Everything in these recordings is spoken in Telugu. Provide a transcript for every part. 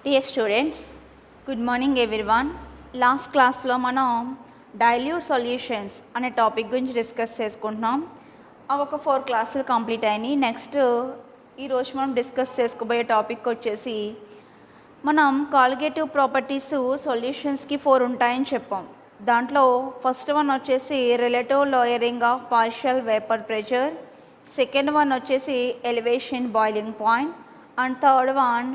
Dear students, good morning everyone. Last క్లాస్లో మనం డైల్యూట్ సొల్యూషన్స్ అనే టాపిక్ గురించి డిస్కస్ చేసుకుంటున్నాం. అవి ఒక 4 క్లాసులు కంప్లీట్ అయినాయి. నెక్స్ట్ ఈరోజు మనం డిస్కస్ చేసుకోబోయే టాపిక్ వచ్చేసి మనం కాలిగేటివ్ ప్రాపర్టీస్ సొల్యూషన్స్కి 4 ఉంటాయని చెప్పాం. దాంట్లో ఫస్ట్ వన్ వచ్చేసి relative lowering of partial vapour pressure, second one వచ్చేసి elevation boiling point, and third one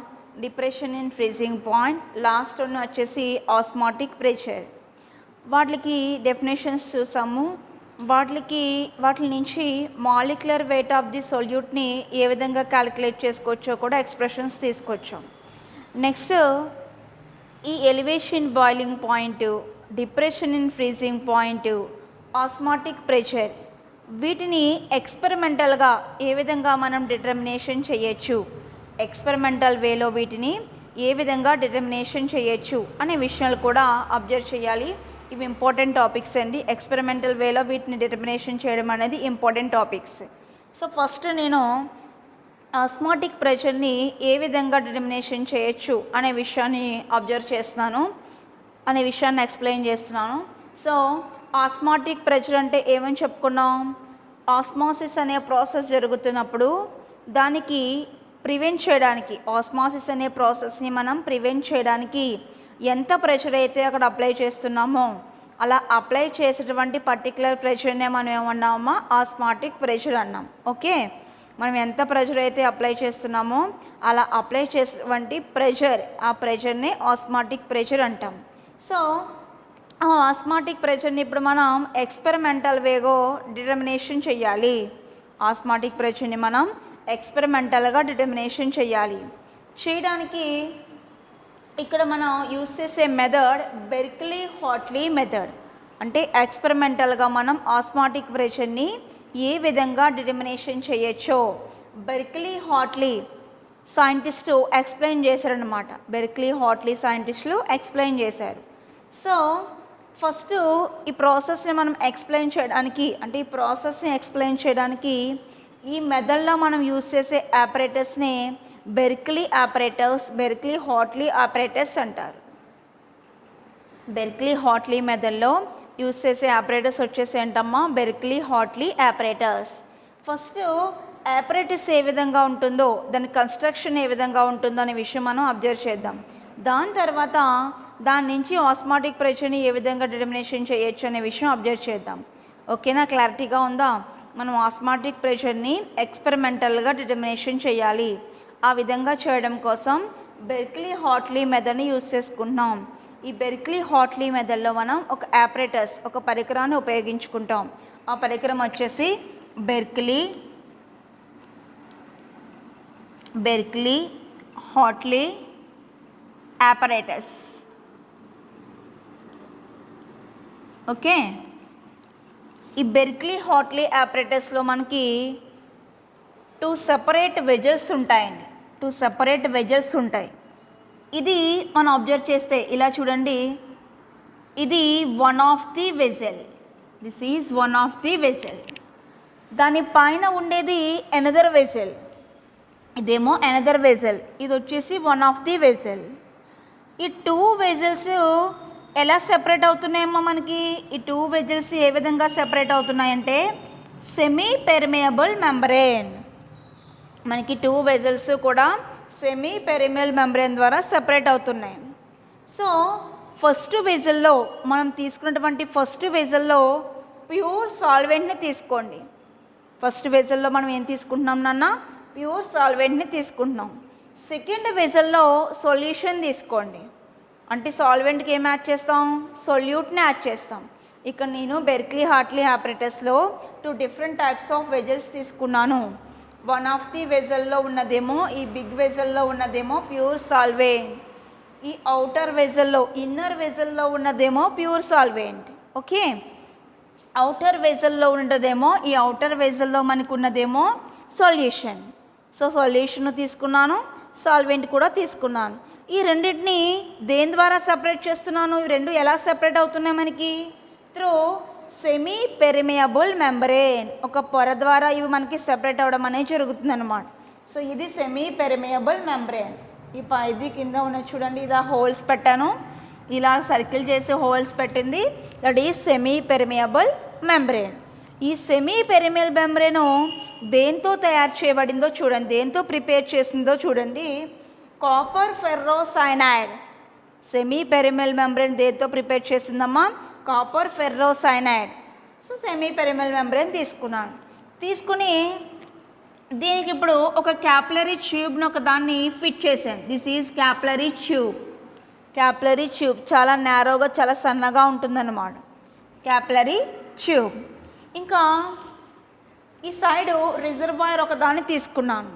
depression in freezing point, last one వచ్చేసి ఆస్మాటిక్ ప్రెషర్. వాటికి డెఫినేషన్స్ చూసాము. వాటి నుంచి మాలిక్యులర్ వెయిట్ ఆఫ్ ది సొల్యూట్ని ఏ విధంగా క్యాలిక్యులేట్ చేసుకోవచ్చో కూడా ఎక్స్ప్రెషన్స్ తీసుకొచ్చాం. నెక్స్ట్ ఈ elevation boiling point, depression in freezing point, osmotic pressure వీటిని ఎక్స్పెరిమెంటల్గా ఏ విధంగా మనం డిటర్మినేషన్ చేయొచ్చు, ఎక్స్పెరిమెంటల్ వేలో వీటిని ఏ విధంగా డిటర్మినేషన్ చేయొచ్చు అనే విషయాలు కూడా అబ్జర్వ్ చేయాలి. ఇవి ఇంపార్టెంట్ టాపిక్స్ అండి. ఎక్స్పెరిమెంటల్ వేలో వీటిని డిటర్మినేషన్ చేయడం అనేది ఇంపార్టెంట్ టాపిక్స్. సో ఫస్ట్ నేను ఆస్మాటిక్ ప్రెషర్ని ఏ విధంగా డిటర్మినేషన్ చేయొచ్చు అనే విషయాన్ని అబ్జర్వ్ చేస్తున్నాను, అనే విషయాన్ని ఎక్స్ప్లెయిన్ చేస్తున్నాను. సో ఆస్మాటిక్ ప్రెషర్ అంటే ఏమని చెప్పుకున్నాం? ఆస్మాసిస్ అనే ప్రాసెస్ జరుగుతున్నప్పుడు దానికి ప్రివెంట్ చేయడానికి, ఆస్మాసిస్ అనే ప్రాసెస్ని మనం ప్రివెంట్ చేయడానికి ఎంత ప్రెషర్ అయితే అక్కడ అప్లై చేస్తున్నామో అలా అప్లై చేసేటువంటి పర్టికులర్ ప్రెషర్నే మనం ఏమన్నామా ఆస్మాటిక్ ప్రెషర్ అన్నాం. ఓకే, మనం ఎంత ప్రెషర్ అయితే అప్లై చేస్తున్నామో అలా అప్లై చేసేటువంటి ప్రెషర్, ఆ ప్రెషర్ని ఆస్మాటిక్ ప్రెషర్ అంటాం. సో ఆ ఆస్మాటిక్ ప్రెషర్ని ఇప్పుడు మనం ఎక్స్పెరిమెంటల్ వేగో డిటర్మినేషన్ చేయాలి. ఆస్మాటిక్ ప్రెషర్ని మనం ఎక్స్పెరిమెంటల్గా డిటర్మినేషన్ చేయాలి. చేయడానికి ఇక్కడ మనం యూస్ చేసే మెథడ్ బెర్క్లీ హాట్లీ మెథడ్. అంటే ఎక్స్పెరిమెంటల్గా మనం ఆస్మాటిక్ ప్రెషర్ని ఏ విధంగా డిటర్మినేషన్ చేయొచ్చో బెర్క్లీ హాట్లీ సైంటిస్టు ఎక్స్ప్లెయిన్ చేశారనమాట. బెర్క్లీ హాట్లీ సైంటిస్టులు ఎక్స్ప్లెయిన్ చేశారు. సో ఫస్ట్ ఈ ప్రాసెస్ని మనం ఎక్స్ప్లెయిన్ చేయడానికి, అంటే ఈ ప్రాసెస్ని ఎక్స్ప్లెయిన్ చేయడానికి ఈ మెథడ్లో మనం యూస్ చేసే ఆపరేటర్స్ని Berkeley operators, Berkeley Hartley operators అంటారు. బెర్క్లీ హాట్లీ మెథడ్లో యూస్ చేసే ఆపరేటర్స్ వచ్చేసి ఏంటమ్మా? Berkeley Hartley operators. First operators ఏ విధంగా ఉంటుందో, దాని కన్స్ట్రక్షన్ ఏ విధంగా ఉంటుందో అనే విషయం మనం అబ్జర్వ్ చేద్దాం. దాని తర్వాత దాని నుంచి ఆస్మాటిక్ ప్రెషర్ని ఏ విధంగా డిటర్మినేషన్ చేయొచ్చు అనే విషయం అబ్జర్వ్ చేద్దాం. ఓకేనా? క్లారిటీగా ఉందా? మనం ఆస్మాటిక్ ప్రెషర్ని ఎక్స్పెరిమెంటల్గా డిటర్మినేషన్ చేయాలి. ఆ విధంగా చేయడం కోసం బెర్క్లీ హాట్లీ మెథడ్ని యూస్ చేసుకుంటున్నాం. ఈ బెర్క్లీ హాట్లీ మెథడ్లో మనం ఒక ఆపరేటర్స్, ఒక పరికరాన్ని ఉపయోగించుకుంటాం. ఆ పరికరం వచ్చేసి బెర్క్లీ హాట్లీ ఆపరేటర్స్. ఓకే, ఈ బెర్క్లీ హాట్లీ ఆపరేటర్స్లో మనకి 2 సెపరేట్ వెజల్స్ ఉంటాయండి. 2 సెపరేట్ వెజల్స్ ఉంటాయి. ఇది మనం అబ్జర్వ్ చేస్తే ఇలా చూడండి, ఇది one of the vessel, this is one of the vessel. దాని పైన ఉండేది ఎనదర్ వెజల్, ఇదేమో ఎనదర్ వెజల్, ఇది వచ్చేసి వన్ ఆఫ్ ది వెజల్. ఈ 2 వెజల్స్ ఎలా సెపరేట్ అవుతున్నాయేమో మనకి, ఈ 2 వెజల్స్ ఏ విధంగా సెపరేట్ అవుతున్నాయంటే సెమీ పెర్మియబుల్ మెంబ్రేన్. మనకి 2 వెజల్స్ కూడా సెమీ పెర్మియబుల్ మెంబ్రేన్ ద్వారా సెపరేట్ అవుతున్నాయి. సో ఫస్ట్ వెజల్లో మనం తీసుకున్నటువంటి ఫస్ట్ వెజల్లో ప్యూర్ సాల్వెంట్ని తీసుకోండి. ఫస్ట్ వెజల్లో మనం ఏం తీసుకుంటున్నాం నాన్న? ప్యూర్ సాల్వెంట్ని తీసుకుంటున్నాం. సెకండ్ వెజల్లో సొల్యూషన్ తీసుకోండి. అంటే సాల్వెంట్కి ఏం యాడ్ చేస్తాం? సొల్యూట్ని యాడ్ చేస్తాం. ఇక్కడ నేను బెర్క్లీ హాట్లీ ఆపరేటర్స్లో 2 డిఫరెంట్ టైప్స్ ఆఫ్ వెజల్స్ తీసుకున్నాను. వన్ ఆఫ్ ది వెజల్లో ఉన్నదేమో, ఈ బిగ్ వెజల్లో ఉన్నదేమో ప్యూర్ సాల్వెంట్, ఈ అవుటర్ వెజల్లో, ఇన్నర్ వెజల్లో ఉన్నదేమో ప్యూర్ సాల్వెంట్. ఓకే, అవుటర్ వెజల్లో ఉన్నదేమో, ఈ అవుటర్ వెజల్లో మనకు ఉన్నదేమో సొల్యూషన్. సో సొల్యూషన్ తీసుకున్నాను, సాల్వెంట్ కూడా తీసుకున్నాను. ఈ రెండింటిని దేని ద్వారా సెపరేట్ చేస్తున్నాను? ఈ రెండు ఎలా సెపరేట్ అవుతున్నాయి మనకి? త్రూ సెమీ పెర్మియబుల్ మెంబ్రేన్, ఒక పొర ద్వారా ఇవి మనకి సెపరేట్ అవ్వడం అనేది జరుగుతుంది అనమాట. సో ఇది సెమీ పెర్మియబుల్ మెంబ్రేన్. ఇది కింద ఉన్నది చూడండి, ఇలా హోల్స్ పెట్టాను, ఇలా సర్కిల్ చేసి హోల్స్ పెట్టింది, that is semi permeable membrane. ఈ సెమీ పెర్మియబుల్ మెంబ్రేను దేంతో తయారు చేయబడిందో చూడండి, దేంతో ప్రిపేర్ చేసిందో చూడండి, copper ferrocyanide. Semi permeable membrane దేంతో ప్రిపేర్ చేసిందమ్మా? Copper ferrocyanide. So semi permeable membrane తీసుకుని దీనికి ఇప్పుడు ఒక క్యాపిలరీ ట్యూబ్ను ఒక దాన్ని ఫిట్ చేశాను. దిస్ ఈజ్ క్యాపిలరీ ట్యూబ్ చాలా నేరోగా, చాలా సన్నగా ఉంటుందన్నమాట క్యాపిలరీ ట్యూబ్. ఇంకా ఈ సైడు రిజర్వాయర్ ఒక దాన్ని తీసుకున్నాను,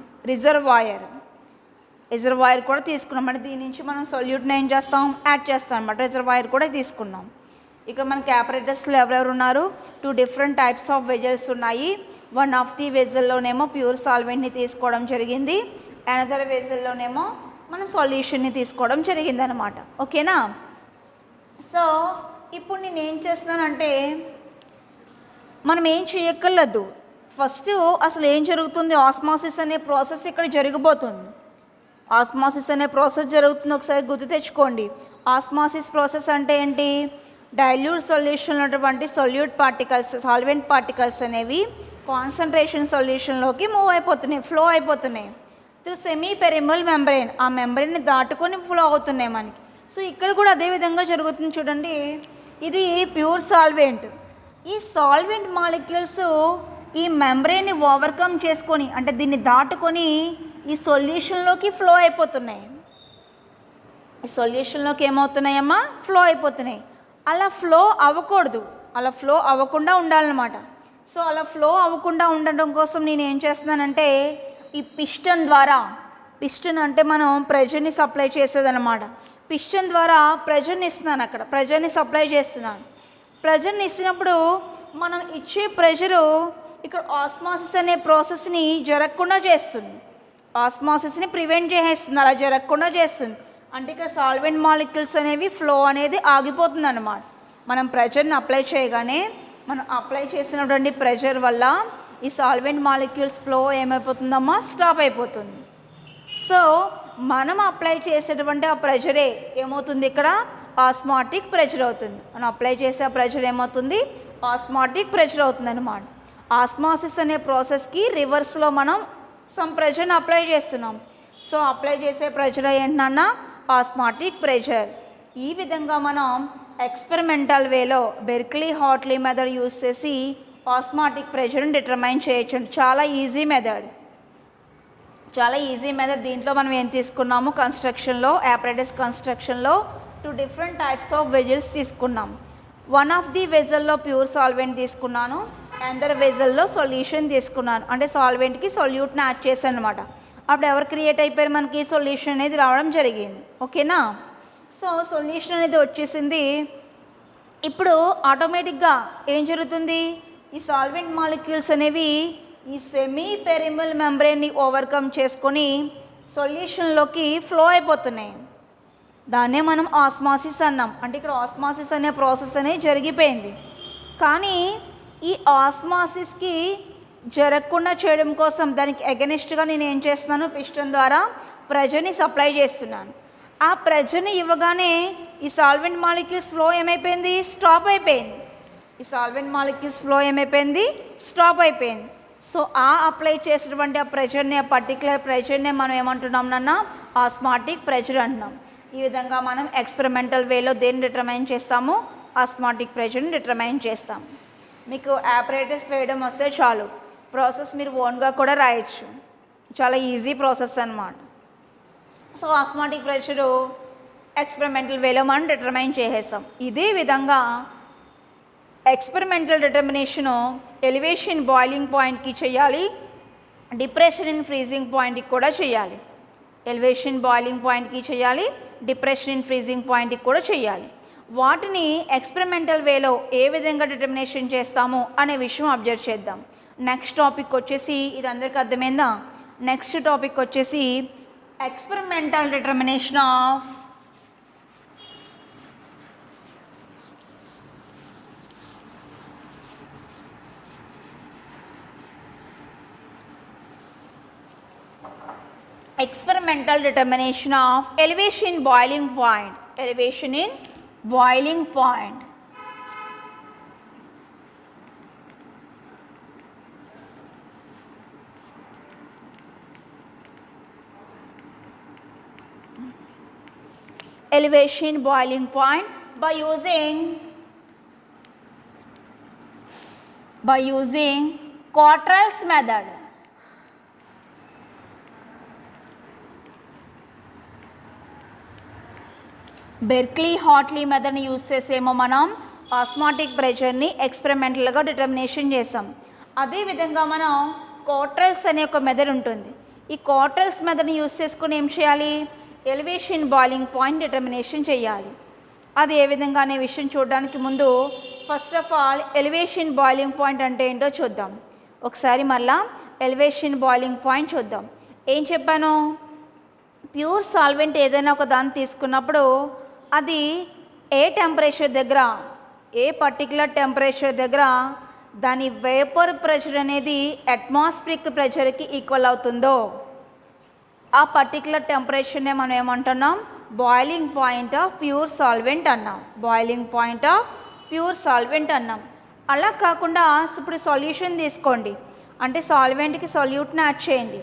రిజర్వాయర్ కూడా తీసుకున్నాం. అంటే దీని నుంచి మనం సొల్యూట్ని ఏం చేస్తాం, యాడ్ చేస్తాం అనమాట. రిజర్వాయర్ కూడా తీసుకున్నాం. ఇక్కడ మనకి ఆపరేటర్స్లో ఎవరెవరు ఉన్నారు? 2 డిఫరెంట్ టైప్స్ ఆఫ్ వెజల్స్ ఉన్నాయి. వన్ ఆఫ్ ది వెజల్లోనేమో ప్యూర్ సాల్వెంట్ని తీసుకోవడం జరిగింది, అనదర్ వెజల్లోనేమో మనం సొల్యూషన్ని తీసుకోవడం జరిగింది అనమాట. ఓకేనా? సో ఇప్పుడు నేను ఏం చేస్తున్నానంటే, మనం ఏం చేయక్కర్లేదు, ఫస్ట్ అసలు ఏం జరుగుతుంది, ఆస్మాసిస్ అనే ప్రాసెస్ ఇక్కడ జరగబోతుంది. ఆస్మాసిస్ అనే ప్రాసెస్ జరుగుతుంది, ఒకసారి గుర్తు తెచ్చుకోండి. ఆస్మాసిస్ ప్రాసెస్ అంటే ఏంటి? డైల్యూట్ సొల్యూషన్ ఉన్నటువంటి సాల్వెంట్ పార్టికల్స్ అనేవి కాన్సన్ట్రేషన్ సొల్యూషన్లోకి ఫ్లో అయిపోతున్నాయి త్రూ సెమీ పెరిమియల్ మెంబ్రేన్. ఆ మెంబ్రేన్ని దాటుకొని ఫ్లో అవుతున్నాయి మనకి. సో ఇక్కడ కూడా అదే విధంగా జరుగుతుంది చూడండి. ఇది ప్యూర్ సాల్వెంట్. ఈ సాల్వెంట్ మాలిక్యూల్స్ ఈ మెంబ్రేన్ని ఓవర్కమ్ చేసుకొని, అంటే దీన్ని దాటుకొని ఈ సొల్యూషన్లోకి ఫ్లో అయిపోతున్నాయి. ఈ సొల్యూషన్లోకి ఏమవుతున్నాయమ్మా? ఫ్లో అయిపోతున్నాయి. అలా ఫ్లో అవ్వకూడదు, అలా ఫ్లో అవ్వకుండా ఉండాలన్నమాట. సో అలా ఫ్లో అవ్వకుండా ఉండడం కోసం నేను ఏం చేస్తున్నానంటే, ఈ పిస్టన్ అంటే మనం ప్రెషర్ని సప్లై చేసేదన్నమాట. పిస్టన్ ద్వారా ప్రెషర్ని ఇస్తున్నాను, అక్కడ ప్రెషర్ని సప్లై చేస్తున్నాను. ప్రెషర్ని ఇచ్చినప్పుడు మనం ఇచ్చే ప్రెషరు ఇక్కడ ఆస్మాసిస్ అనే ప్రాసెస్ని జరగకుండా చేస్తుంది, ఆస్మాసిస్ని ప్రివెంట్ చేసేస్తుంది, అలా జరగకుండా చేస్తుంది. అంటే ఇక్కడ సాల్వెంట్ మాలిక్యూల్స్ అనేవి ఫ్లో అనేది ఆగిపోతుంది అన్నమాట. మనం ప్రెషర్ని అప్లై చేయగానే, మనం అప్లై చేసినటువంటి ప్రెషర్ వల్ల ఈ సాల్వెంట్ మాలిక్యూల్స్ ఫ్లో ఏమైపోతుందమ్మా? స్టాప్ అయిపోతుంది. సో మనం అప్లై చేసేటువంటి ఆ ప్రెషరే ఏమవుతుంది, ఇక్కడ ఆస్మాటిక్ ప్రెషర్ అవుతుంది. మనం అప్లై చేసే ఆ ప్రెషర్ ఏమవుతుంది? ఆస్మాటిక్ ప్రెషర్ అవుతుంది అన్నమాట. ఆస్మాసిస్ అనే ప్రాసెస్కి రివర్స్లో మనం సమ్ ప్రెషర్ని అప్లై చేస్తున్నాం. సో అప్లై చేసే ప్రెషర్ ఏంటన్నా? Osmotic pressure. ఈ విధంగా మనం ఎక్స్పెరిమెంటల్ వేలో బెర్క్లీ హార్ట్లీ మెథడ్ యూజ్ చేసి ఆస్మాటిక్ ప్రెషర్ని డిటర్మైన్ చేయొచ్చు. చాలా ఈజీ మెథడ్. దీంట్లో మనం ఏం తీసుకున్నాము, కన్స్ట్రక్షన్లో, ఆపరేటస్ కన్స్ట్రక్షన్లో 2 డిఫరెంట్ టైప్స్ ఆఫ్ వెజల్స్ తీసుకున్నాం. వన్ ఆఫ్ ది వెజల్లో ప్యూర్ సాల్వెంట్ తీసుకున్నాను, అందర్ వెజల్లో సొల్యూషన్ తీసుకున్నాను. అంటే సాల్వెంట్కి సొల్యూట్ని యాడ్ చేశాను అనమాట. అప్పుడు ఎవరు క్రియేట్ అయిపోయారు? మనకి సొల్యూషన్ అనేది రావడం జరిగింది. ఓకేనా? సో సొల్యూషన్ అనేది వచ్చేసింది. ఇప్పుడు ఆటోమేటిక్గా ఏం జరుగుతుంది, ఈ సాల్వెంట్ మాలిక్యూల్స్ అనేవి ఈ సెమీ పెరిమియల్ మెంబ్రేన్ని ఓవర్కమ్ చేసుకొని సొల్యూషన్లోకి ఫ్లో అయిపోతున్నాయి. దాన్నే మనం ఆస్మాసిస్ అన్నాం. అంటే ఇక్కడ ఆస్మాసిస్ అనే ప్రాసెస్ అనేది జరిగిపోయింది. కానీ ఈ ఆస్మాసిస్కి జరగకుండా చేయడం కోసం దానికి అగెనిస్ట్గా నేను ఏం చేస్తున్నాను, పిస్టన్ ద్వారా ప్రెషర్ని సప్లై చేస్తున్నాను. ఆ ప్రెషర్ని ఇవ్వగానే ఈ సాల్వెంట్ మాలిక్యూల్స్ ఫ్లో ఏమైపోయింది, స్టాప్ అయిపోయింది. ఈ సాల్వెంట్ మాలిక్యూల్స్ ఫ్లో ఏమైపోయింది, స్టాప్ అయిపోయింది. సో ఆ అప్లై చేసేటువంటి ఆ ప్రెషర్ని, ఆ పర్టికులర్ ప్రెషర్ని మనం ఏమంటున్నాం నాన్న, ఆస్మాటిక్ ప్రెషర్ అంటున్నాం. ఈ విధంగా మనం ఎక్స్పెరిమెంటల్ వేలో దేన్ని డిటర్మైన్ చేస్తాము, ఆస్మాటిక్ ప్రెషర్ని డిటర్మైన్ చేస్తాం. మీకు ఆపరేటర్స్ వేయడం వస్తే చాలు, ప్రాసెస్ మీరు ఓన్గా కూడా రాయొచ్చు. చాలా ఈజీ ప్రాసెస్ అన్నమాట. సో ఆస్మాటిక్ ప్రెషరు ఎక్స్పెరిమెంటల్ వేలో మనం డిటర్మైన్ చేసేస్తాం. ఇదే విధంగా ఎక్స్పెరిమెంటల్ డిటర్మినేషను ఎలివేషన్ బాయిలింగ్ పాయింట్కి చేయాలి, డిప్రెషన్ ఇన్ ఫ్రీజింగ్ పాయింట్కి కూడా చేయాలి. ఎలివేషన్ బాయిలింగ్ పాయింట్కి చేయాలి, డిప్రెషన్ ఇన్ ఫ్రీజింగ్ పాయింట్కి కూడా చేయాలి. వాటిని ఎక్స్పెరిమెంటల్ వేలో ఏ విధంగా డిటర్మినేషన్ చేస్తాము అనే విషయం అబ్జర్వ్ చేద్దాం. నెక్స్ట్ టాపిక్ వచ్చేసి, ఇది అందరికీ అర్థమైందా? నెక్స్ట్ టాపిక్ వచ్చేసి experimental determination of experimental determination of elevation in boiling point. Elevation in boiling point. Elevation boiling point by using Cottrell's method. Berkeley Hartley మెథడ్ని యూజ్ చేసేమో మనం ఆస్మాటిక్ ప్రెషర్ని ఎక్స్పెరిమెంటల్గా డిటర్మినేషన్ చేసాం. అదేవిధంగా మనం కాట్రెల్స్ అనే ఒక మెథడ్ ఉంటుంది. ఈ కాట్రెల్స్ మెథడ్ని యూజ్ చేసుకుని ఏం చేయాలి, ఎలివేషన్ బాయిలింగ్ పాయింట్ డిటర్మినేషన్ చేయాలి. అది ఏ విధంగా అనే విషయం చూడడానికి ముందు first of all elevation boiling point అంటే ఏంటో చూద్దాం. ఒకసారి మళ్ళా ఎలివేషన్ బాయిలింగ్ పాయింట్ చూద్దాం. ఏం చెప్పాను, ప్యూర్ సాల్వెంట్ ఏదైనా ఒక దాన్ని తీసుకున్నప్పుడు అది ఏ టెంపరేచర్ దగ్గర, ఏ పర్టికులర్ టెంపరేచర్ దగ్గర దాని వేపర్ ప్రెషర్ అనేది అట్మాస్ఫిరిక్ ప్రెషర్కి ఈక్వల్ అవుతుందో ఆ పర్టికులర్ టెంపరేచర్నే మనం ఏమంటున్నాం, boiling point of pure solvent అన్నాం. Boiling point of pure solvent అన్నాం. అలా కాకుండా ఇప్పుడు సొల్యూషన్ తీసుకోండి, అంటే సాల్వెంట్కి సొల్యూట్ని యాడ్ చేయండి.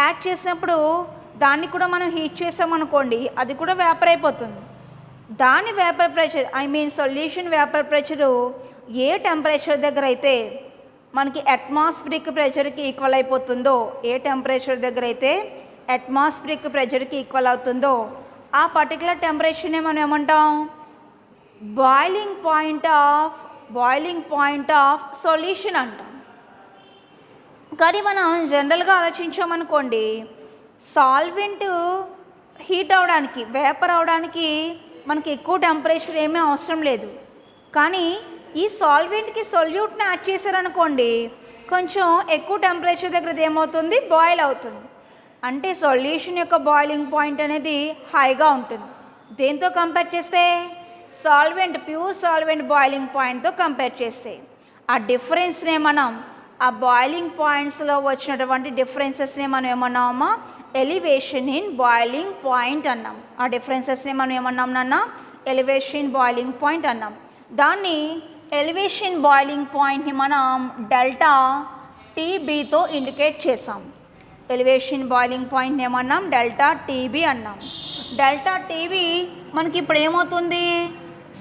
యాడ్ చేసినప్పుడు దాన్ని కూడా మనం హీట్ చేసామనుకోండి, అది కూడా వేపర్ అయిపోతుంది. దాని vapour pressure solution vapour pressure ఏ టెంపరేచర్ దగ్గర అయితే మనకి అట్మాస్ఫిరిక్ ప్రెషర్కి ఈక్వల్ అయిపోతుందో, ఏ టెంపరేచర్ దగ్గర అయితే అట్మాస్ఫిరిక్ ప్రెషర్కి ఈక్వల్ అవుతుందో ఆ పర్టికులర్ టెంపరేచర్నే మనం ఏమంటాం, బాయిలింగ్ పాయింట్ ఆఫ్ సొల్యూషన్ అంటాం. కానీ మనం జనరల్గా ఆలోచించామనుకోండి, సాల్వెంట్ హీట్ అవడానికి, వేపర్ అవడానికి మనకి ఎక్కువ టెంపరేచర్ ఏమీ అవసరం లేదు. కానీ ఈ సాల్వెంట్కి సొల్యూట్ని యాడ్ చేశారనుకోండి, కొంచెం ఎక్కువ టెంపరేచర్ దగ్గర ఏమవుతుంది, బాయిల్ అవుతుంది. అంటే సొల్యూషన్ యొక్క బాయిలింగ్ పాయింట్ అనేది హైగా ఉంటుంది. దేంతో కంపేర్ చేస్తే, ప్యూర్ సాల్వెంట్ బాయిలింగ్ పాయింట్తో కంపేర్ చేస్తే ఆ డిఫరెన్స్నే మనం, ఆ బాయిలింగ్ పాయింట్స్లో వచ్చినటువంటి డిఫరెన్సెస్నే మనం ఏమన్నామా, ఎలివేషన్ ఇన్ బాయిలింగ్ పాయింట్ అన్నాం. ఆ డిఫరెన్సెస్ని మనం ఏమన్నాం నాన్న, ఎలివేషన్ బాయిలింగ్ పాయింట్ అన్నాం. దాన్ని ఎలివేషన్ బాయిలింగ్ పాయింట్ని మనం డెల్టా టీబీతో ఇండికేట్ చేసాం. ఎలివేషన్ బాయిలింగ్ పాయింట్ని ఏమన్నాం, డెల్టా టీబీ అన్నాం. డెల్టా టీబీ మనకి ఇప్పుడు ఏమవుతుంది,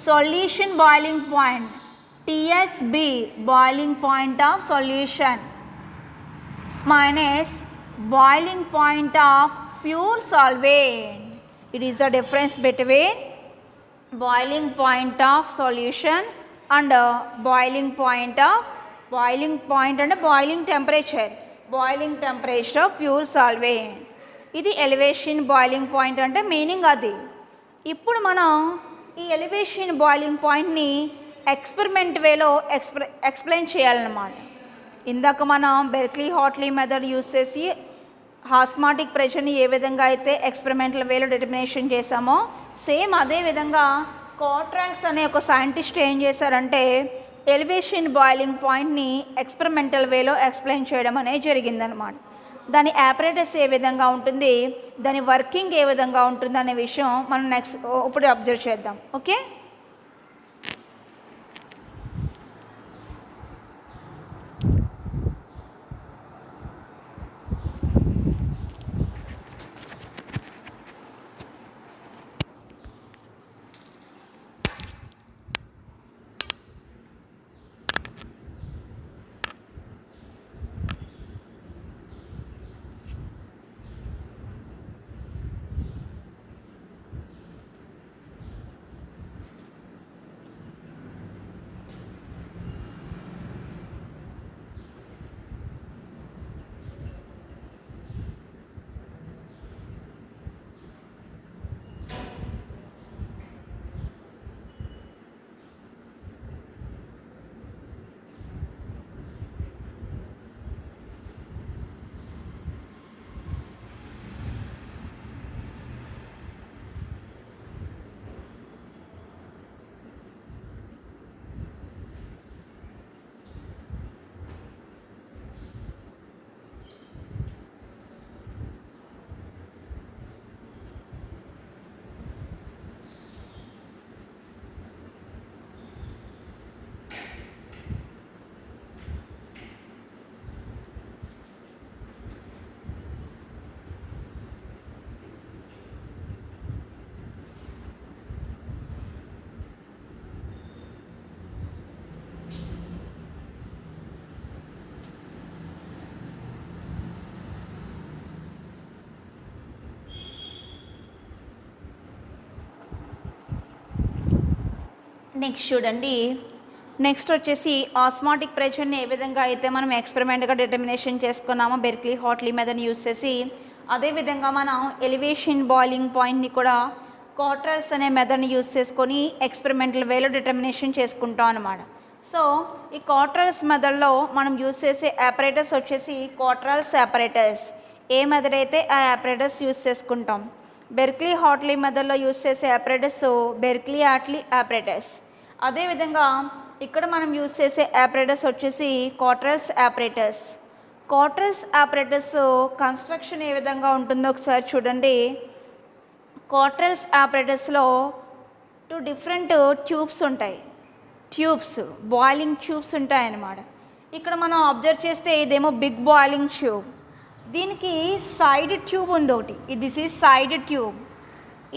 solution boiling point TSB, boiling point of solution minus boiling point of pure solvent. It is the difference between boiling point of solution and boiling point and boiling temperature of pure solvent. ఇది ఎలివేషన్ బాయిలింగ్ పాయింట్ అంటే మీనింగ్ అది. ఇప్పుడు మనం ఈ ఎలివేషన్ బాయిలింగ్ పాయింట్ని ఎక్స్పెరిమెంట్ వేలో ఎక్స్ప్లెయిన్ చేయాలన్నమాట. ఇందాక మనం బెర్క్లీ హాట్లీ మెథడ్ యూజ్ చేసి ఆస్మాటిక్ ప్రెషర్ని ఏ విధంగా అయితే ఎక్స్పెరిమెంటల్ వేలో డిటర్మినేషన్ చేశామో, సేమ్ అదే విధంగా కాట్రాల్స్ అనే ఒక సైంటిస్ట్ ఏం చేశారంటే ఎలివేషన్ బాయిలింగ్ పాయింట్ని ఎక్స్పెరిమెంటల్ వేలో ఎక్స్ప్లెయిన్ చేయడం అనేది జరిగిందనమాట. దాని ఆపరేటర్స్ ఏ విధంగా ఉంటుంది, దాని వర్కింగ్ ఏ విధంగా ఉంటుంది అనే విషయం మనం ఇప్పుడు అబ్జర్వ్ చేద్దాం. ఓకే, నెక్స్ట్ చూడండి, నెక్స్ట్ వచ్చేసి ఆస్మాటిక్ ప్రెషర్ని ఏ విధంగా అయితే మనం ఎక్స్పెరిమెంట్గా డిటర్మినేషన్ చేసుకున్నామో బెర్క్లీ హార్ట్లీ మెథడ్ని యూజ్ చేసి, అదేవిధంగా మనం ఎలివేషన్ బాయిలింగ్ పాయింట్ని కూడా క్వార్టర్స్ అనే మెథడ్ని యూజ్ చేసుకొని ఎక్స్పెరిమెంటల్ వేలో డిటర్మినేషన్ చేసుకుంటాం అన్నమాట. సో ఈ క్వార్టర్స్ మెథడ్లో మనం యూజ్ చేసే ఆపరేటర్స్ వచ్చేసి క్వార్టరల్స్ ఆపరేటర్స్. ఏ మెథడ్ అయితే ఆ ఆపరేటర్స్ యూజ్ చేసుకుంటాం. బెర్క్లీ హార్ట్లీ మెథడ్లో యూజ్ చేసే ఆపరేటర్స్ బెర్క్లీ హార్ట్లీ ఆపరేటర్స్. అదేవిధంగా ఇక్కడ మనం యూజ్ చేసే ఆపరేటర్స్ వచ్చేసి Cottrell's operators. Cottrell's operators construction ఏ విధంగా ఉంటుందో ఒకసారి చూడండి. క్వార్టర్స్ ఆపరేటర్స్లో 2 డిఫరెంట్ ట్యూబ్స్ ఉంటాయి. బాయిలింగ్ ట్యూబ్స్ ఉంటాయన్నమాట. ఇక్కడ మనం అబ్జర్వ్ చేస్తే ఇదేమో బిగ్ బాయిలింగ్ ట్యూబ్, దీనికి సైడ్ ట్యూబ్ ఉంది ఒకటి. This is side tube.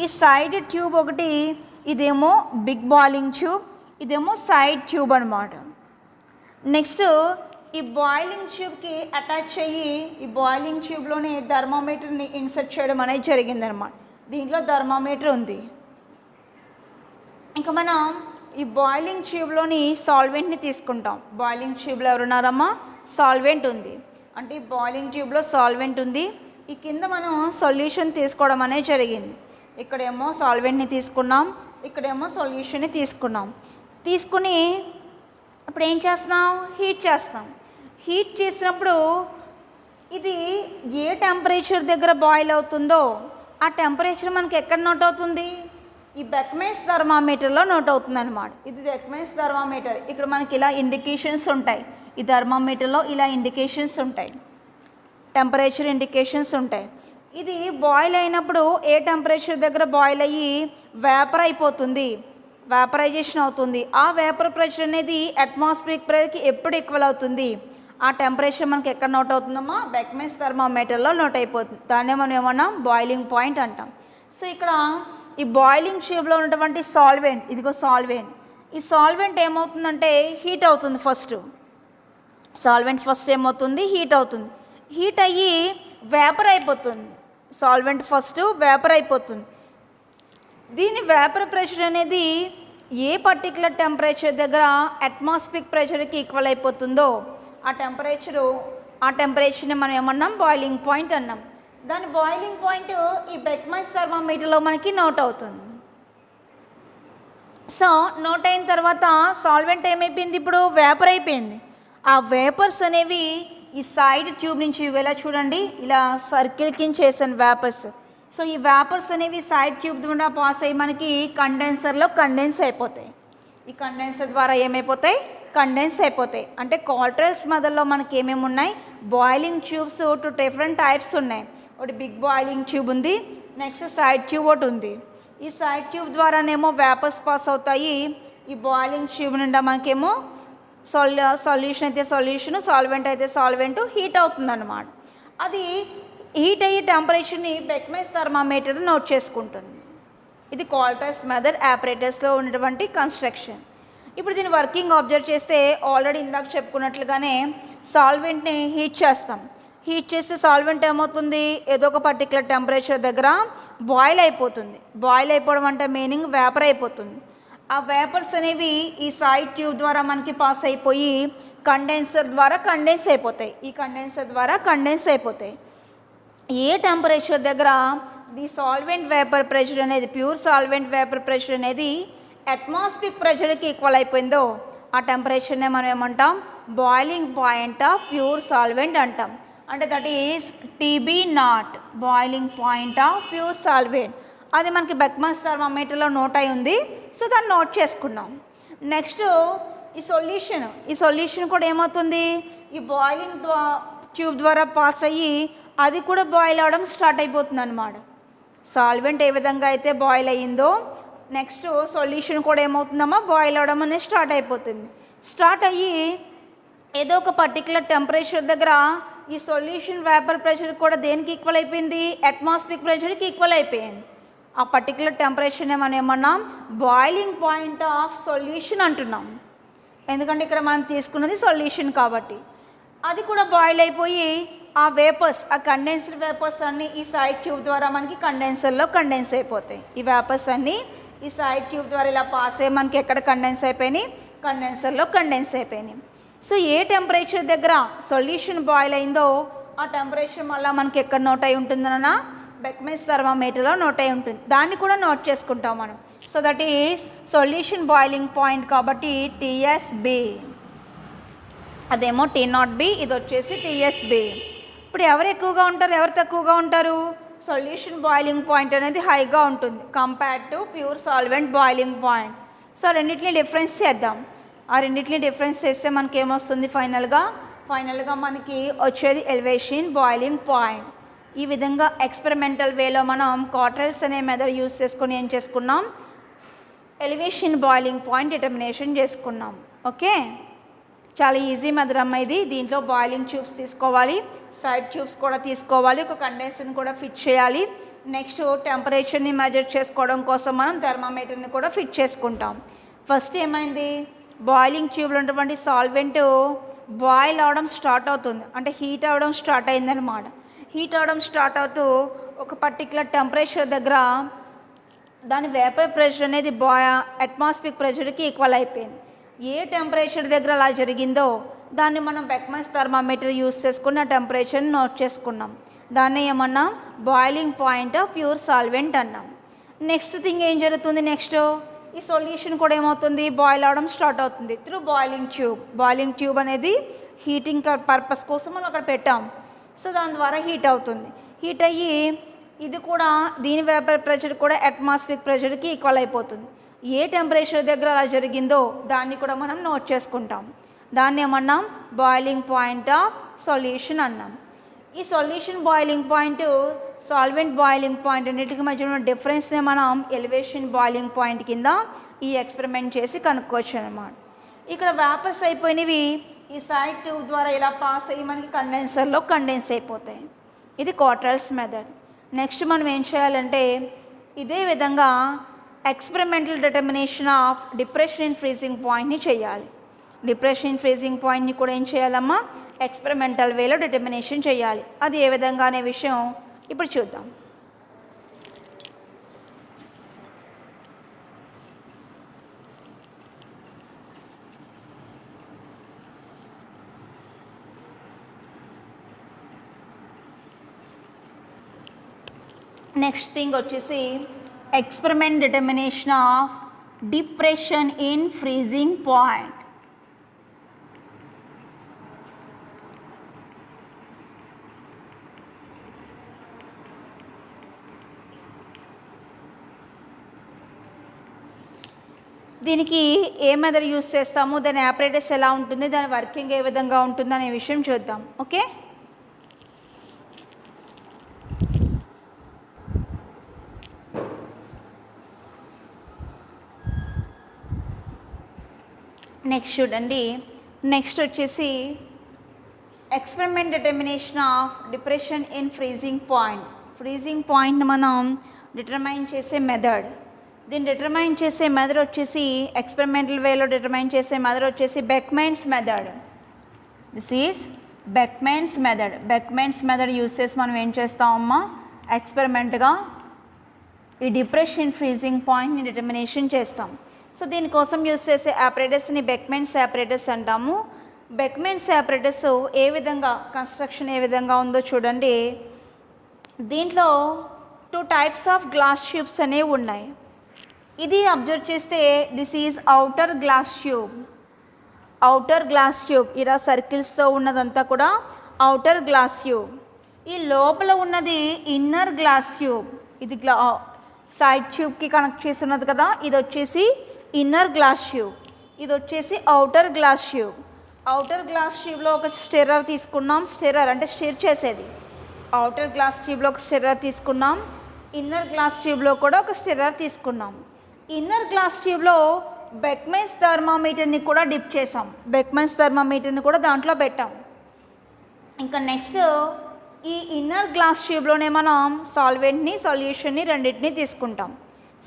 ఈ సైడ్ ట్యూబ్ ఒకటి, ఇదేమో బిగ్ బాయిలింగ్ ట్యూబ్, ఇదేమో సైడ్ ట్యూబ్ అనమాట. నెక్స్ట్ ఈ బాయిలింగ్ ట్యూబ్కి అటాచ్ అయ్యి ఈ బాయిలింగ్ ట్యూబ్లోనే థర్మామీటర్ని ఇన్సర్ట్ చేయడం అనేది జరిగిందనమాట. దీంట్లో థర్మామీటర్ ఉంది. ఇంకా మనం ఈ బాయిలింగ్ ట్యూబ్లోని సాల్వెంట్ని తీసుకుంటాం. బాయిలింగ్ ట్యూబ్లో ఎవరున్నారమ్మా? సాల్వెంట్ ఉంది. అంటే ఈ బాయిలింగ్ ట్యూబ్లో సాల్వెంట్ ఉంది. ఈ కింద మనం సొల్యూషన్ తీసుకోవడం అనేది జరిగింది. ఇక్కడేమో సాల్వెంట్ని తీసుకున్నాం, ఇక్కడేమో సొల్యూషన్ని తీసుకున్నాం. తీసుకుని ఇప్పుడు ఏం చేస్తున్నాం? హీట్ చేస్తాం. హీట్ చేసినప్పుడు ఇది ఏ టెంపరేచర్ దగ్గర బాయిల్ అవుతుందో ఆ టెంపరేచర్ మనకి ఎక్కడ నోట్ అవుతుంది? ఈ బెక్మెన్స్ థర్మామీటర్లో నోట్ అవుతుంది అనమాట. ఇది బెక్మెన్స్ థర్మామీటర్. ఇక్కడ మనకి ఇలా ఇండికేషన్స్ ఉంటాయి. ఈ థర్మామీటర్లో ఇలా ఇండికేషన్స్ ఉంటాయి, టెంపరేచర్ ఇండికేషన్స్ ఉంటాయి. ఇది బాయిల్ అయినప్పుడు ఏ టెంపరేచర్ దగ్గర బాయిల్ అయ్యి వేపర్ అయిపోతుంది, వేపరైజేషన్ అవుతుంది. ఆ వేపర్ ప్రెషర్ అనేది అట్మాస్ఫిరిక్ ప్రెషర్కి ఎప్పుడు ఈక్వల్ అవుతుంది? ఆ టెంపరేచర్ మనకి ఎక్కడ నోట్ అవుతుందమ్మా? బెక్మెన్స్ థర్మామీటర్లో నోట్ అయిపోతుంది. దాన్నే మనం ఏమన్నాం? బాయిలింగ్ పాయింట్ అంటాం. సో ఇక్కడ ఈ బాయిలింగ్ ట్యూబ్లో ఉన్నటువంటి సాల్వెంట్, ఇదిగో సాల్వెంట్. ఈ సాల్వెంట్ ఏమవుతుందంటే హీట్ అవుతుంది. సాల్వెంట్ ఫస్ట్ ఏమవుతుంది? హీట్ అవుతుంది. హీట్ అయ్యి వేపర్ అయిపోతుంది. సాల్వెంట్ ఫస్ట్ వేపర్ అయిపోతుంది. దీని వేపర్ ప్రెషర్ అనేది ఏ పర్టికులర్ టెంపరేచర్ దగ్గర అట్మాస్ఫిరిక్ ప్రెషర్కి ఈక్వల్ అయిపోతుందో ఆ టెంపరేచర్ని మనం ఏమన్నాం? బాయిలింగ్ పాయింట్ అన్నాం. దాని బాయిలింగ్ పాయింట్ ఈ బెక్మెన్స్ థర్మామీటర్లో మనకి నోట్ అవుతుంది. సో నోట్ అయిన తర్వాత సాల్వెంట్ ఏమైపోయింది? ఇప్పుడు వేపర్ అయిపోయింది. ఆ వేపర్స్ అనేవి ఈ సైడ్ ట్యూబ్ నుంచి ఇలా చూడండి, ఇలా సర్కిల్ కింద చేసాను వేపర్స్. సో ఈ వేపర్స్ అనేవి సైడ్ ట్యూబ్ ద్వారా పాస్ అయ్యి మనకి కండెన్సర్లో కండెన్స్ అయిపోతాయి. ఈ కండెన్సర్ ద్వారా ఏమైపోతాయి? కండెన్స్ అయిపోతాయి. అంటే క్వార్టర్స్ మెథడ్లో మనకి ఏమేమి ఉన్నాయి? బాయిలింగ్ ట్యూబ్స్ 2 డిఫరెంట్ టైప్స్ ఉన్నాయి. ఒకటి బిగ్ బాయిలింగ్ ట్యూబ్ ఉంది, నెక్స్ట్ సైడ్ ట్యూబ్ ఒకటి ఉంది. ఈ సైడ్ ట్యూబ్ ద్వారానేమో వేపర్స్ పాస్ అవుతాయి. ఈ బాయిలింగ్ ట్యూబ్ నిండా మనకేమో సొల్యూషన్ అయితే సొల్యూషన్, సాల్వెంట్ అయితే సాల్వెంట్ హీట్ అవుతుందన్నమాట. అది హీట్ అయ్యే టెంపరేచర్ని బెక్మెన్స్ థర్మామీటర్ నోట్ చేసుకుంటుంది. ఇది క్వార్టర్స్ మెథడ్ ఆపరేటర్స్లో ఉన్నటువంటి కన్స్ట్రక్షన్. ఇప్పుడు దీని వర్కింగ్ అబ్జర్వ్ చేస్తే ఆల్రెడీ ఇందాక చెప్పుకున్నట్లుగానే సాల్వెంట్ని హీట్ చేస్తాం. హీట్ చేస్తే సాల్వెంట్ ఏమవుతుంది? ఏదో ఒక పర్టికులర్ టెంపరేచర్ దగ్గర బాయిల్ అయిపోతుంది. బాయిల్ అయిపోవడం అంటే మీనింగ్ వేపర్ అయిపోతుంది. ఆ వేపర్స్ అనేవి ఈ సైడ్ ట్యూబ్ ద్వారా మనకి పాస్ అయిపోయి కండెన్సర్ ద్వారా కండెన్స్ అయిపోతాయి. ఈ కండెన్సర్ ద్వారా కండెన్స్ అయిపోతాయి. ఏ టెంపరేచర్ దగ్గర ది సాల్వెంట్ వేపర్ ప్రెషర్ అనేది, ప్యూర్ సాల్వెంట్ వేపర్ ప్రెషర్ అనేది అట్మాస్ఫిరిక్ ప్రెషర్కి ఈక్వల్ అయిపోయిందో ఆ టెంపరేచర్నే మనం ఏమంటాం? Boiling point of pure solvent అంటాం. అంటే that is TB0, boiling point of pure solvent. అది మనకి బెక్మెన్స్ థర్మామీటర్లో నోట్ అయి ఉంది. సో దాన్ని నోట్ చేసుకున్నాం. నెక్స్ట్ ఈ సొల్యూషన్ కూడా ఏమవుతుంది? ఈ బాయిలింగ్ ట్యూబ్ ద్వారా పాస్ అయ్యి అది కూడా బాయిల్ అవ్వడం స్టార్ట్ అయిపోతుంది అన్నమాట. సాల్వెంట్ ఏ విధంగా అయితే బాయిల్ అయ్యిందో నెక్స్ట్ సొల్యూషన్ కూడా ఏమవుతుందమ్మా? బాయిల్ అవ్వడం అనేది స్టార్ట్ అయిపోతుంది. స్టార్ట్ అయ్యి ఏదో ఒక పర్టికులర్ టెంపరేచర్ దగ్గర ఈ సొల్యూషన్ వేపర్ ప్రెషర్ కూడా దేనికి ఈక్వల్ అయిపోయింది? అట్మాస్ఫిరిక్ ప్రెషర్కి ఈక్వల్ అయిపోయింది. ఆ పర్టికులర్ టెంపరేచర్నే మనం ఏమన్నాం? బాయిలింగ్ పాయింట్ ఆఫ్ సొల్యూషన్ అంటున్నాం. ఎందుకంటే ఇక్కడ మనం తీసుకున్నది సొల్యూషన్ కాబట్టి. అది కూడా బాయిల్ అయిపోయి ఆ వేపర్స్, ఆ కండెన్స్డ్ వేపర్స్ అన్నీ ఈ సైడ్ ట్యూబ్ ద్వారా మనకి కండెన్సర్లో కండెన్స్ అయిపోతాయి. ఈ వేపర్స్ అన్నీ ఈ సైడ్ ట్యూబ్ ద్వారా ఇలా పాస్ అయ్యి మనకి ఎక్కడ కండెన్స్ అయిపోయినాయి, కండెన్సర్లో కండెన్స్ అయిపోయినాయి. సో ఏ టెంపరేచర్ దగ్గర సొల్యూషన్ బాయిల్ అయిందో ఆ టెంపరేచర్ మళ్ళీ మనకి ఎక్కడ నోట్ అయి ఉంటుందన్న బెక్మెన్స్ థర్మామీటర్లో నోట్ అయి ఉంటుంది. దాన్ని కూడా నోట్ చేసుకుంటాం మనం. So that is solution boiling point కాబట్టి టీఎస్బి, అదేమో T0B, ఇది వచ్చేసి టీఎస్బి. ఇప్పుడు ఎవరు ఎక్కువగా ఉంటారు, ఎవరు తక్కువగా ఉంటారు? సొల్యూషన్ బాయిలింగ్ పాయింట్ అనేది హైగా ఉంటుంది compared to pure solvent boiling point. So రెండింటిని డిఫరెన్స్ చేద్దాం. ఆ రెండింటిని డిఫరెన్స్ చేస్తే మనకి ఏమొస్తుంది? ఫైనల్గా మనకి వచ్చేది ఎలివేషన్ బాయిలింగ్ పాయింట్. ఈ విధంగా ఎక్స్పెరిమెంటల్ వేలో మనం క్వార్టర్స్ అనే మెథడ్ యూస్ చేసుకొని ఏం చేసుకున్నాం? ఎలివేషన్ బాయిలింగ్ పాయింట్ డిటర్మినేషన్ చేసుకున్నాం. ఓకే, చాలా ఈజీ మెథడ్ అమ్మ ఇది. దీంట్లో బాయిలింగ్ ట్యూబ్స్ తీసుకోవాలి, సైడ్ ట్యూబ్స్ కూడా తీసుకోవాలి, ఒక కండెన్సర్ని కూడా ఫిట్ చేయాలి. నెక్స్ట్ టెంపరేచర్ని మెజర్ చేసుకోవడం కోసం మనం థర్మామీటర్ని కూడా ఫిట్ చేసుకుంటాం. ఫస్ట్ ఏమైంది? బాయిలింగ్ ట్యూబ్లో ఉన్నటువంటి సాల్వెంట్ బాయిల్ అవడం స్టార్ట్ అవుతుంది, అంటే హీట్ అవ్వడం స్టార్ట్ అయిందనమాట. హీట్ అవ్వడం స్టార్ట్ అవుతూ ఒక పర్టికులర్ టెంపరేచర్ దగ్గర దాని వేపర్ ప్రెషర్ అనేది అట్మాస్ఫియర్ ప్రెషర్కి ఈక్వల్ అయిపోయింది. ఏ టెంపరేచర్ దగ్గర అలా జరిగిందో దాన్ని మనం బెక్మెన్స్ థర్మామీటర్ యూస్ చేసుకుని ఆ టెంపరేచర్ని నోట్ చేసుకున్నాం. దాన్ని ఏమన్నా boiling point of pure solvent అన్నాం. నెక్స్ట్ థింగ్ ఏం జరుగుతుంది? నెక్స్ట్ ఈ సొల్యూషన్ కూడా ఏమవుతుంది? బాయిల్ అవడం స్టార్ట్ అవుతుంది through boiling tube. Boiling tube అనేది హీటింగ్ పర్పస్ కోసం మనం అక్కడ పెట్టాం. సో దాని ద్వారా హీట్ అవుతుంది. హీట్ అయ్యి ఇది కూడా దీని వేపర్ ప్రెషర్ కూడా అట్మాస్ఫియర్ ప్రెషర్కి ఈక్వల్ అయిపోతుంది. ఏ టెంపరేచర్ దగ్గర అలా జరిగిందో దాన్ని కూడా మనం నోట్ చేసుకుంటాం. దాన్ని ఏమన్నాం? బాయిలింగ్ పాయింట్ ఆఫ్ సొల్యూషన్ అన్నాం. ఈ solution boiling point, solvent boiling point అన్నిటికీ మధ్య ఉన్న డిఫరెన్స్ని మనం ఎలివేషన్ బాయిలింగ్ పాయింట్ కింద ఈ ఎక్స్పెరిమెంట్ చేసి కనుక్కోవచ్చు అనమాట. ఇక్కడ వేపర్స్ అయిపోయినవి ఈ సైడ్ ట్యూబ్ ద్వారా ఇలా పాస్ అయ్యి మనకి కండెన్సర్లో కండెన్స్ అయిపోతాయి. ఇది క్వార్టర్స్ మెథడ్. నెక్స్ట్ మనం ఏం చేయాలంటే ఇదే విధంగా experimental determination of depression in freezing పాయింట్ని చేయాలి. డిప్రెషన్ ఇన్ ఫ్రీజింగ్ పాయింట్ని కూడా ఏం చేయాలమ్మా? ఎక్స్పెరిమెంటల్ వేలో డిటర్మినేషన్ చేయాలి. అది ఏ విధంగా అనే విషయం ఇప్పుడు చూద్దాం. నెక్స్ట్ థింగ్ వచ్చేసి experiment determination of depression in freezing point. దీనికి ఏ మెథడ్ యూస్ చేస్తాము, దాని ఆపరేటర్స్ ఎలా ఉంటుంది, దాని వర్కింగ్ ఏ విధంగా ఉంటుంది అనే విషయం చూద్దాం. ఓకే, నెక్స్ట్ చూడండి. నెక్స్ట్ వచ్చేసి experiment determination of depression in freezing point. Freezing పాయింట్ని మనం డిటర్మైన్ చేసే మెథడ్. దీన్ని డిటర్మైన్ చేసే మెథడ్ వచ్చేసి ఎక్స్పెరిమెంటల్ వేలో డిటర్మైన్ చేసే మెథడ్ వచ్చేసి Beckmann's method. This is Beckmann's method. Beckmann's method use చేసి మనం ఏం చేస్తామమ్మా? ఎక్స్పెరిమెంట్గా ఈ డిప్రెషన్ ఫ్రీజింగ్ పాయింట్ని డిటర్మినేషన్ చేస్తాం. సో దీనికోసం యూస్ చేసే ఆపరేటర్స్ని బెక్మెన్స్ ఆపరేటర్స్ అంటాము. బెక్మెన్స్ ఆపరేటర్స్ ఏ విధంగా కన్స్ట్రక్షన్ ఏ విధంగా ఉందో చూడండి. దీంట్లో 2 టైప్స్ ఆఫ్ గ్లాస్ ట్యూబ్స్ అనేవి ఉన్నాయి. ఇది అబ్జర్వ్ చేస్తే this is outer glass tube. Outer glass tube ఇలా సర్కిల్స్తో ఉన్నదంతా కూడా అవుటర్ గ్లాస్ ట్యూబ్. ఈ లోపల ఉన్నది ఇన్నర్ గ్లాస్ ట్యూబ్. ఇది సైడ్ ట్యూబ్కి కనెక్ట్ చేసి ఉన్నది కదా, ఇది వచ్చేసి ఇన్నర్ గ్లాస్ ట్యూబ్. ఇది వచ్చేసి outer glass tube. Outer glass ట్యూబ్లో ఒక స్టిర్రర్ తీసుకున్నాం. స్టిర్రర్ అంటే స్టిర్ చేసేది. అవుటర్ గ్లాస్ ట్యూబ్లో ఒక స్టిర్రర్ తీసుకున్నాం. ఇన్నర్ గ్లాస్ ట్యూబ్లో కూడా ఒక స్టిర్రర్ తీసుకున్నాం. ఇన్నర్ గ్లాస్ ట్యూబ్లో బెక్మెన్స్ థర్మామీటర్ని కూడా డిప్ చేసాం. బెక్మెన్స్ థర్మామీటర్ని కూడా దాంట్లో పెట్టాం. ఇంకా నెక్స్ట్ ఈ ఇన్నర్ గ్లాస్ ట్యూబ్లోనే మనం సాల్వెంట్ని, సొల్యూషన్ని రెండింటినీ తీసుకుంటాం.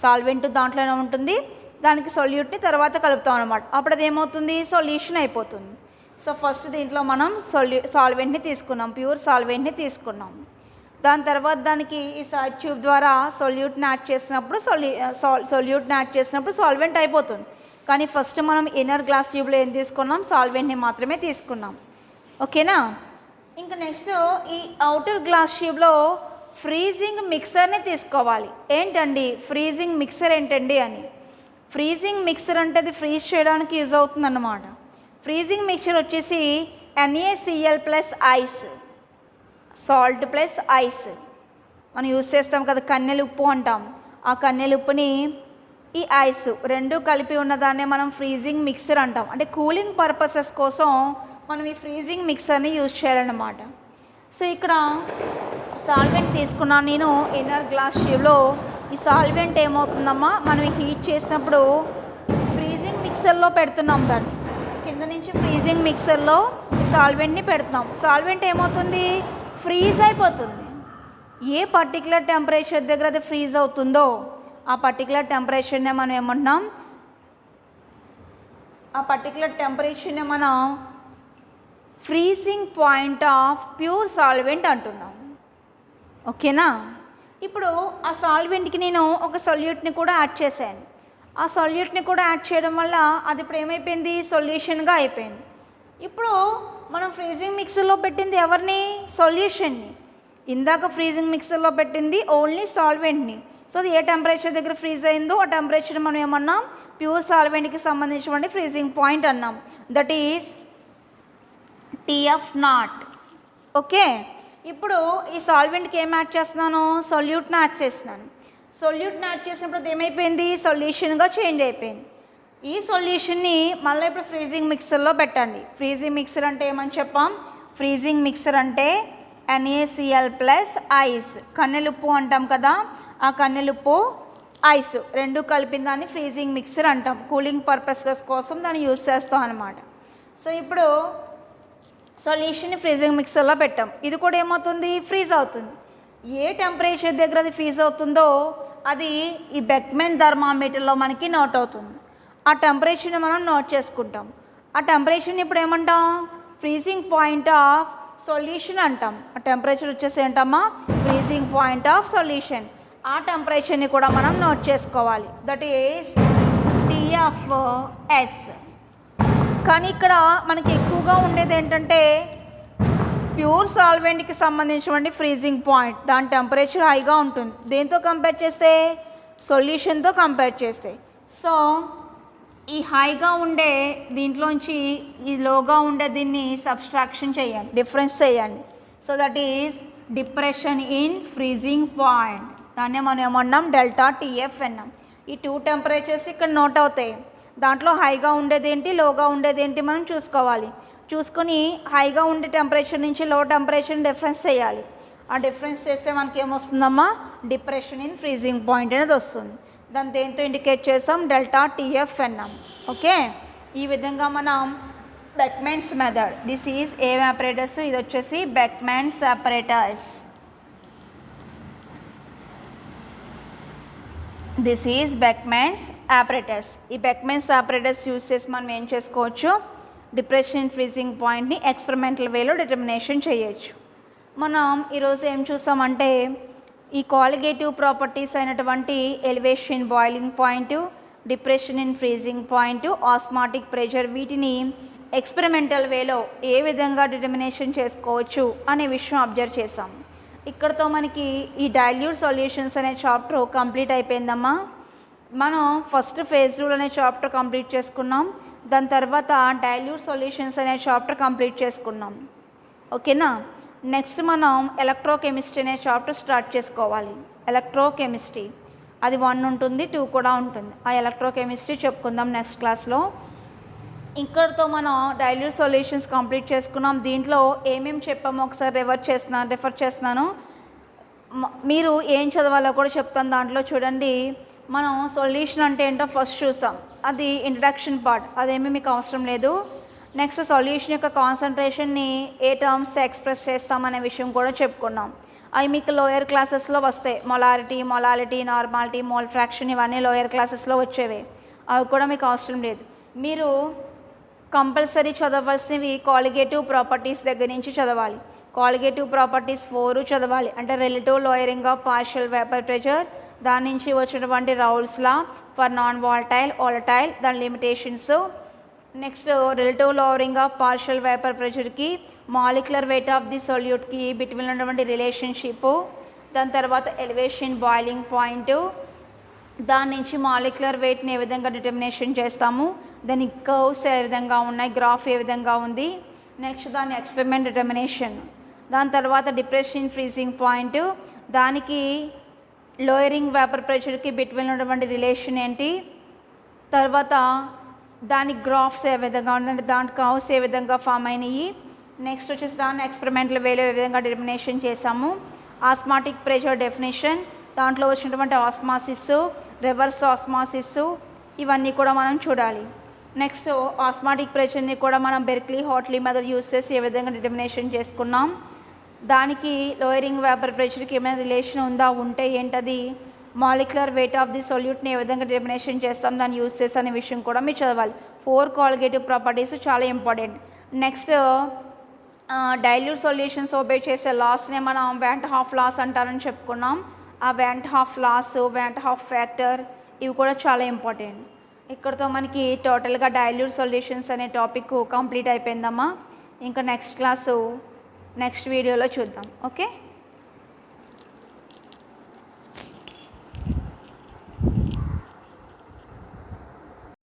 సాల్వెంట్ దాంట్లోనే ఉంటుంది, దానికి సొల్యూట్ని తర్వాత కలుపుతాం అనమాట. అప్పుడు అది ఏమవుతుంది? సొల్యూషన్ అయిపోతుంది. సో ఫస్ట్ దీంట్లో మనం సాల్వెంట్ని తీసుకున్నాం, ప్యూర్ సాల్వెంట్ని తీసుకున్నాం. దాని తర్వాత దానికి ఈ సైడ్ ట్యూబ్ ద్వారా సొల్యూట్ని యాడ్ చేసినప్పుడు సొల్యూట్ని యాడ్ చేసినప్పుడు సాల్వెంట్ అయిపోతుంది. కానీ ఫస్ట్ మనం ఇన్నర్ గ్లాస్ ట్యూబ్లో ఏం తీసుకున్నాం, సాల్వెంట్ని మాత్రమే తీసుకున్నాం. ఓకేనా. ఇంకా నెక్స్ట్ ఈ అవుటర్ గ్లాస్ ట్యూబ్లో ఫ్రీజింగ్ మిక్సర్ని తీసుకోవాలి. ఏంటండి ఫ్రీజింగ్ మిక్సర్ ఏంటండి అని. ఫ్రీజింగ్ మిక్సర్ అంటే అది ఫ్రీజ్ చేయడానికి యూజ్ అవుతుంది అన్నమాట. ఫ్రీజింగ్ మిక్సర్ వచ్చేసి NaCl plus ice, salt plus ice మనం యూజ్ చేస్తాం కదా, కన్నెల ఉప్పు అంటాం. ఆ కన్నెల ఉప్పుని ఈ ఐస్ రెండు కలిపి ఉన్నదాన్నే మనం ఫ్రీజింగ్ మిక్సర్ అంటాం. అంటే కూలింగ్ పర్పసెస్ కోసం మనం ఈ ఫ్రీజింగ్ మిక్సర్ని యూజ్ చేయాలన్నమాట. సో ఇక్కడ సాల్వెంట్ తీసుకున్నాను నేను ఇన్నర్ గ్లాస్ ట్యూబ్లో. ఈ సాల్వెంట్ ఏమవుతుందమ్మా, మనం హీట్ చేసినప్పుడు ఫ్రీజింగ్ మిక్సర్లో పెడుతున్నాం, దాన్ని కింద నుంచి ఫ్రీజింగ్ మిక్సర్లో ఈ సాల్వెంట్ని పెడుతున్నాం. సాల్వెంట్ ఏమవుతుంది, ఫ్రీజ్ అయిపోతుంది. ఏ పర్టికులర్ టెంపరేచర్ దగ్గర అది ఫ్రీజ్ అవుతుందో ఆ పర్టికులర్ టెంపరేచర్నే మనం ఏమంటున్నాం, ఆ పర్టికులర్ టెంపరేచర్నే మనం freezing point of pure solvent అంటున్నాం. ఓకేనా. ఇప్పుడు ఆ సాల్వెంట్కి నేను ఒక సొల్యూట్ని కూడా యాడ్ చేశాను. ఆ సొల్యూట్ని కూడా యాడ్ చేయడం వల్ల అది ఇప్పుడు ఏమైపోయింది, సొల్యూషన్గా అయిపోయింది. ఇప్పుడు మనం ఫ్రీజింగ్ మిక్సర్లో పెట్టింది ఎవరిని, సొల్యూషన్ని. ఇందాక ఫ్రీజింగ్ మిక్సర్లో పెట్టింది ఓన్లీ సాల్వెంట్ని. సో అది ఏ టెంపరేచర్ దగ్గర ఫ్రీజ్ అయిందో ఆ టెంపరేచర్ మనం ఏమన్నాం, ప్యూర్ సాల్వెంట్కి సంబంధించినటువంటి ఫ్రీజింగ్ పాయింట్ అన్నాం. That is TF0. ఓకే. ఇప్పుడు ఈ సాల్వెంట్కి ఏం యాడ్ చేస్తున్నాను, సొల్యూట్ని యాడ్ చేస్తున్నాను. సొల్యూట్ని యాడ్ చేసినప్పుడు అది ఏమైపోయింది, సొల్యూషన్గా చేంజ్ అయిపోయింది. ఈ సొల్యూషన్ని మళ్ళీ ఇప్పుడు ఫ్రీజింగ్ మిక్సర్లో పెట్టండి. ఫ్రీజింగ్ మిక్సర్ అంటే ఏమని చెప్పాం, ఫ్రీజింగ్ మిక్సర్ అంటే NaCl ప్లస్ ఐస్, కన్నెలుప్పు అంటాం కదా, ఆ కన్నెలుప్పు ఐస్ రెండు కలిపిన దాన్ని ఫ్రీజింగ్ మిక్సర్ అంటాం. కూలింగ్ పర్పసెస్ కోసం దాన్ని యూజ్ చేస్తాం అన్నమాట. సో ఇప్పుడు సొల్యూషన్ని ఫ్రీజింగ్ మిక్సర్లో పెట్టాం. ఇది కూడా ఏమవుతుంది, ఫ్రీజ్ అవుతుంది. ఏ టెంపరేచర్ దగ్గర అది ఫ్రీజ్ అవుతుందో అది ఈ బెక్మెన్ థర్మామీటర్లో మనకి నోట్ అవుతుంది. ఆ టెంపరేచర్ని మనం నోట్ చేసుకుంటాం. ఆ టెంపరేచర్ని ఇప్పుడు ఏమంటాం, ఫ్రీజింగ్ పాయింట్ ఆఫ్ సొల్యూషన్ అంటాం. ఆ టెంపరేచర్ వచ్చేసి ఏంటమ్మా, ఫ్రీజింగ్ పాయింట్ ఆఫ్ సొల్యూషన్. ఆ టెంపరేచర్ని కూడా మనం నోట్ చేసుకోవాలి. That is TFS. కానీ ఇక్కడ మనకి ఎక్కువగా ఉండేది ఏంటంటే ప్యూర్ సాల్వెంట్కి సంబంధించినటువంటి ఫ్రీజింగ్ పాయింట్, దాని టెంపరేచర్ హైగా ఉంటుంది. దేంతో కంపేర్ చేస్తే, సొల్యూషన్తో కంపేర్ చేస్తే. సో ఈ హైగా ఉండే దీంట్లోంచి ఈ లోగా ఉండే దీన్ని సబ్స్ట్రాక్షన్ చేయండి, డిఫరెన్స్ చేయండి. So that is depression in freezing point. దాన్నే మనం ఏమన్నాం, డెల్టా TF అన్నాం. ఈ టూ టెంపరేచర్స్ ఇక్కడ నోట్ అవుతాయి. దాంట్లో హైగా ఉండేది ఏంటి, లోగా ఉండేది ఏంటి మనం చూసుకోవాలి. చూసుకొని హైగా ఉండే టెంపరేచర్ నుంచి లో టెంపరేచర్ డిఫరెన్స్ చేయాలి. ఆ డిఫరెన్స్ చేస్తే మనకి ఏమొస్తుందమ్మా, డిప్రెషన్ ఇన్ ఫ్రీజింగ్ పాయింట్ అనేది వస్తుంది. దాన్ని దేంతో ఇండికేట్ చేసాం, డెల్టా TF అన్నాం. ఓకే. ఈ విధంగా మనం బెక్మెన్స్ మెథడ్, దిస్ ఈజ్ ఏం ఆపరేటర్స్, ఇది వచ్చేసి Beckmann's operators. This is Beckmann's operators. ఈ బెక్మెన్స్ ఆపరేటర్స్ యూజ్ చేసి మనం ఏం చేసుకోవచ్చు, డిప్రెషన్ ఫ్రీజింగ్ పాయింట్ని ఎక్స్పెరిమెంటల్ వేలో డిటర్మినేషన్ చేయొచ్చు. మనం ఈరోజు ఏం చూసామంటే ఈ కాలిగేటివ్ ప్రాపర్టీస్ అయినటువంటి elevation boiling point, depression in freezing point, osmotic pressure, వీటిని ఎక్స్పెరిమెంటల్ వేలో ఏ విధంగా డిటర్మినేషన్ చేసుకోవచ్చు అనే విషయం అబ్జర్వ్ చేసాం. ఇక్కడతో మనకి ఈ డైల్యూట్ సొల్యూషన్స్ అనే చాప్టర్ కంప్లీట్ అయిపోయిందమ్మా. మనం ఫస్ట్ ఫేజ్ రూల్ అనే చాప్టర్ కంప్లీట్ చేసుకున్నాం. దాని తర్వాత డైల్యూట్ సొల్యూషన్స్ అనే చాప్టర్ కంప్లీట్ చేసుకున్నాం. ఓకేనా. నెక్స్ట్ మనం ఎలక్ట్రోకెమిస్ట్రీ అనే చాప్టర్ స్టార్ట్ చేసుకోవాలి. ఎలక్ట్రోకెమిస్ట్రీ అది 1 ఉంటుంది, 2 కూడా ఉంటుంది. ఆ ఎలక్ట్రోకెమిస్ట్రీ చెప్పుకుందాం నెక్స్ట్ క్లాస్లో. ఇక్కడితో మనం డైల్యూట్ సొల్యూషన్స్ కంప్లీట్ చేసుకున్నాం. దీంట్లో ఏమేమి చెప్పామో ఒకసారి రిఫర్ చేస్తున్నాను. మీరు ఏం చదవాలో కూడా చెప్తాను. దాంట్లో చూడండి, మనం సొల్యూషన్ అంటే ఏంటో ఫస్ట్ చూసాం, అది ఇంట్రడక్షన్ పార్ట్, అదేమీ మీకు అవసరం లేదు. నెక్స్ట్ సొల్యూషన్ యొక్క కాన్సన్ట్రేషన్ని ఏ టర్మ్స్ ఎక్స్ప్రెస్ చేస్తామనే విషయం కూడా చెప్పుకున్నాం. అవి మీకు లోయర్ క్లాసెస్లో వస్తాయి. మొలాలిటీ, నార్మాలిటీ, మోల్ ఫ్రాక్షన్, ఇవన్నీ లోయర్ క్లాసెస్లో వచ్చేవి. అవి కూడా మీకు అవసరం లేదు. మీరు కంపల్సరీ చదవలసినవి కాలిగేటివ్ ప్రాపర్టీస్ దగ్గర నుంచి చదవాలి. కాలిగేటివ్ ప్రాపర్టీస్ 4 చదవాలి, అంటే relative lowering of partial vapour pressure, దాని నుంచి వచ్చినటువంటి Raoult's law for non volatile volatile, దాని లిమిటేషన్స్. Next relative lowering of partial vapour ప్రెషర్కి మాలిక్యులర్ వెయిట్ ఆఫ్ ది సొల్యూట్కి బిట్వీన్ ఉన్నటువంటి రిలేషన్షిప్. దాని తర్వాత ఎలివేషన్ బాయిలింగ్ పాయింట్, దాని నుంచి మాలిక్యులర్ వెయిట్ని ఏ విధంగా డిటర్మినేషన్ చేస్తాము, దాని కర్వ్స్ ఏ విధంగా ఉన్నాయి, గ్రాఫ్ ఏ విధంగా ఉంది. నెక్స్ట్ దాని ఎక్స్పెరిమెంట్ డిటర్మినేషన్. దాని తర్వాత డిప్రెషన్ ఫ్రీజింగ్ పాయింట్, దానికి లోయరింగ్ వేపర్ ప్రెషర్కి బిట్వీన్ ఉన్నటువంటి రిలేషన్ ఏంటి, తర్వాత దాని గ్రాఫ్స్ ఏ విధంగా ఉందంటే దాని కర్వ్స్ ఏ విధంగా ఫామ్ అయినాయి. నెక్స్ట్ వచ్చేసి దాన్ని ఎక్స్పెరిమెంటల్ వేలో ఏ విధంగా డిటర్మినేషన్ చేసాము. ఆస్మాటిక్ ప్రెషర్ డెఫినేషన్, దాంట్లో వచ్చినటువంటి ఆస్మాసిస్, రివర్స్ ఆస్మాసిస్, ఇవన్నీ కూడా మనం చూడాలి. నెక్స్ట్ ఆస్మాటిక్ ప్రెషర్ని కూడా మనం బెర్క్లీ హాట్లీ మెథడ్ యూస్ చేసి ఏ విధంగా డిటర్మినేషన్ చేసుకున్నాం. దానికి లోయరింగ్ వేపర్ ప్రెషర్కి ఏమైనా రిలేషన్ ఉందా, ఉంటే ఏంటది, మాలిక్యులర్ వెయిట్ ఆఫ్ ది సొల్యూట్ని ఏ విధంగా డిటర్మినేషన్ చేస్తాం దాన్ని యూస్ చేసి అనే విషయం కూడా మీరు చదవాలి. 4 కాలిగేటివ్ ప్రాపర్టీస్ చాలా important. Next dilute solutions obey చేసే లాస్నే మనం వ్యాంట్ హాఫ్ లాస్ అంటారని చెప్పుకున్నాం. ఆ వ్యాంట్ హాఫ్ లాస్, వ్యాంట్ హాఫ్ ఫ్యాక్టర్, ఇవి కూడా చాలా ఇంపార్టెంట్. ఇక్కడతో మనకి టోటల్గా డైల్యూట్ సొల్యూషన్స్ అనే టాపిక్ కంప్లీట్ అయిపోయిందమ్మా. ఇంకా నెక్స్ట్ క్లాసు నెక్స్ట్ వీడియోలో చూద్దాం. ఓకే.